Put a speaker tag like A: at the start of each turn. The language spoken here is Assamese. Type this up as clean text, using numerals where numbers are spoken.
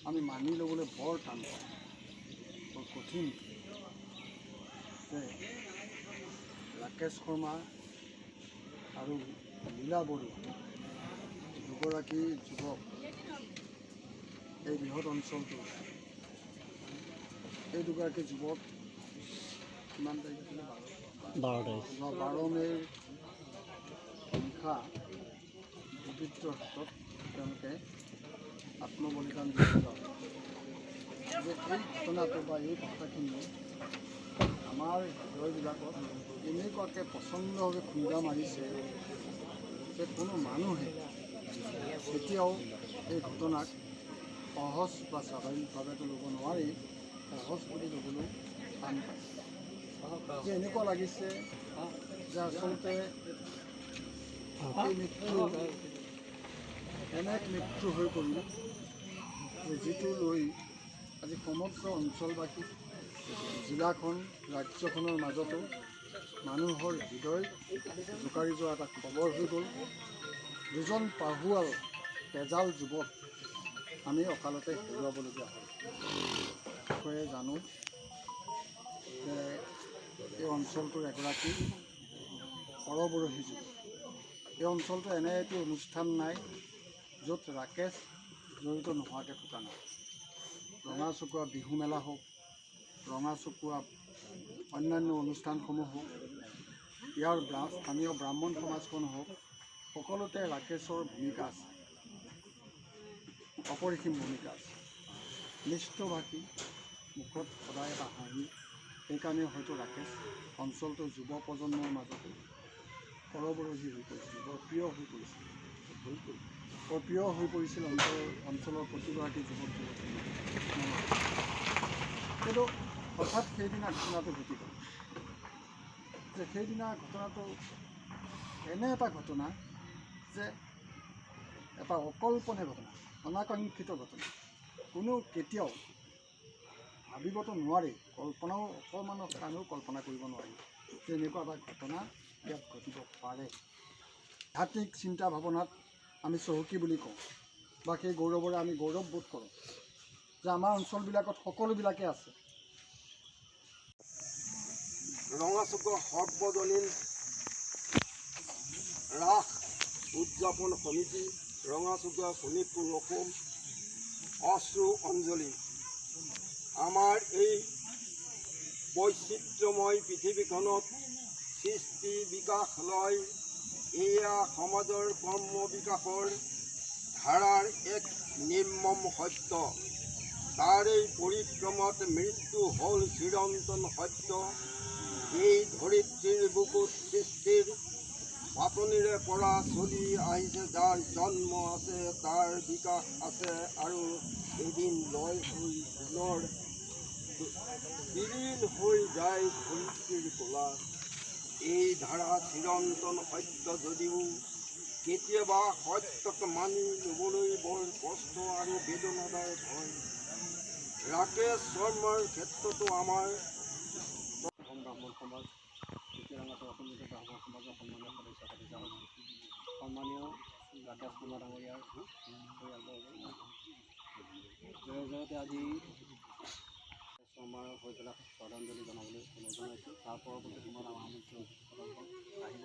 A: আমি মানি ল'বলৈ বৰ টান পাওঁ, বৰ কঠিন যে ৰাকেশ শৰ্মা আৰু লীলা বৰুৱা দুগৰাকী যুৱক এই বৃহৎ অঞ্চলটো এই দুগৰাকী যুৱক কিমান তাৰিখ আছিলে 12 মে'ৰ নিশা দুৰ্বৃত্তৰ হাতত তেওঁলোকে আত্মবলিদান দিছিল। যে এই ঘটনাটো বা এই কথাখিনি আমাৰ হৃদয়বিলাকত এনেকুৱাকৈ প্ৰচণ্ডভাৱে খুন্দা মাৰিছে যে কোনো মানুহে কেতিয়াও এই ঘটনাক সহজ বা স্বাভাৱিকভাৱেতো ল'ব নোৱাৰি, সহজ বুলি ল'বলৈ টান পাইছে। যে এনেকুৱা লাগিছে যে আচলতে এই মৃত্যু এনে এক মৃত্যু হৈ পৰিল যিটো লৈ আজি সমগ্ৰ অঞ্চলবাসী, জিলাখন, ৰাজ্যখনৰ মাজতো মানুহৰ হৃদয় জোকাৰি যোৱা এটা খবৰ হৈ গ'ল। দুজন পাহুৱাল তেজাল যুৱক আমি অকালতে হেৰুৱাবলগীয়া হ'ল। বিষয়ে জানো যে এই অঞ্চলটোৰ এগৰাকী সৰবৰহী যুৱক। এই অঞ্চলটো এনে এটি অনুষ্ঠান নাই য'ত ৰাকেশ জড়িত নোহোৱাকৈ থকা নাই। ৰঙাচুকুৱা বিহু মেলা হওক, ৰঙাচুকুৱা অন্যান্য অনুষ্ঠানসমূহ হওক, ইয়াৰ স্থানীয় ব্ৰাহ্মণ সমাজখন হওক, সকলোতে ৰাকেশৰ ভূমিকা আছে, অপৰিসীম ভূমিকা আছে। নিষ্ঠভাষী, মুখত সদায় এটা হাঁহি, সেইকাৰণে হয়তো ৰাকেশ অঞ্চলটোৰ যুৱ প্ৰজন্মৰ মাজতো সৰবৰহী হৈ পৰিছিল, বৰ প্ৰিয় হৈ পৰিছিল অঞ্চলৰ প্ৰতিগৰাকী যুৱক যুৱতী। কিন্তু হঠাৎ সেইদিনা ঘটনাটো ঘটি গ'ল যে সেইদিনা ঘটনাটো এনে এটা ঘটনা যে এটা অকল্পনীয় ঘটনা, অনাকাংক্ষিত ঘটনা। কোনেও কেতিয়াও ভাবিবতো নোৱাৰে, কল্পনাও অকণমানৰ কাৰণেও কল্পনা কৰিব নোৱাৰি যে এনেকুৱা এটা ঘটনা ইয়াত ঘটিব পাৰে। আধ্যাত্মিক চিন্তা ভাৱনাত আমি চহকী বুলি কওঁ বা সেই গৌৰৱৰে আমি গৌৰৱ বোধ কৰোঁ যে আমাৰ অঞ্চলবিলাকত সকলোবিলাকে আছে।
B: ৰঙাচুকুৱা সৰ্বজনীন ৰাস উদযাপন সমিতি, ৰঙাচুকুৱা শোণিতপুৰ অসম, অশ্ৰু অঞ্জলি। আমাৰ এই বৈচিত্ৰ্যময় পৃথিৱীখনত সৃষ্টি বিকাশ লয়, এয়া সমাজৰ কৰ্ম বিকাশৰ ধাৰাৰ এক নিৰ্মম সত্য। তাৰেই পৰিক্ৰমাত মৃত্যু হ'ল চিৰন্তন সত্য। এই ধৰিত্ৰীৰ বুকুত সৃষ্টিৰ পাতনিৰে পৰা চলি আহিছে, যাৰ জন্ম আছে, তাৰ বিকাশ আছে, আৰু এদিন লয় হৈ পুনৰ বিলীন হৈ যায় ধৰিত্ৰীৰ কোলা। এই ধাৰা চিৰন্তন সত্য যদিও কেতিয়াবা সত্যক মানি ল'বলৈ বৰ কষ্ট আৰু বেদনাদায়ক হয়। ৰাকেশ শৰ্মাৰ ক্ষেত্ৰতো আমাৰ
A: অসম ব্ৰাহ্মণ সমাজ, কাজিৰঙাটো অসমীয়া ব্ৰাহ্মণ সমাজৰ সন্মানীয় সদস্য সদস্যসকল, সন্মানীয় ৰাকেশ শৰ্মা ডাঙৰীয়াৰ পৰিয়ালবৰ্গ, জয়তে আজি শৰ্মাৰ হৈ পেলাই শ্ৰদ্ধাঞ্জলি জনাবলৈ জনাইছোঁ। তাৰ পৰৱৰ্তী সময়ত আমাৰ আহিব।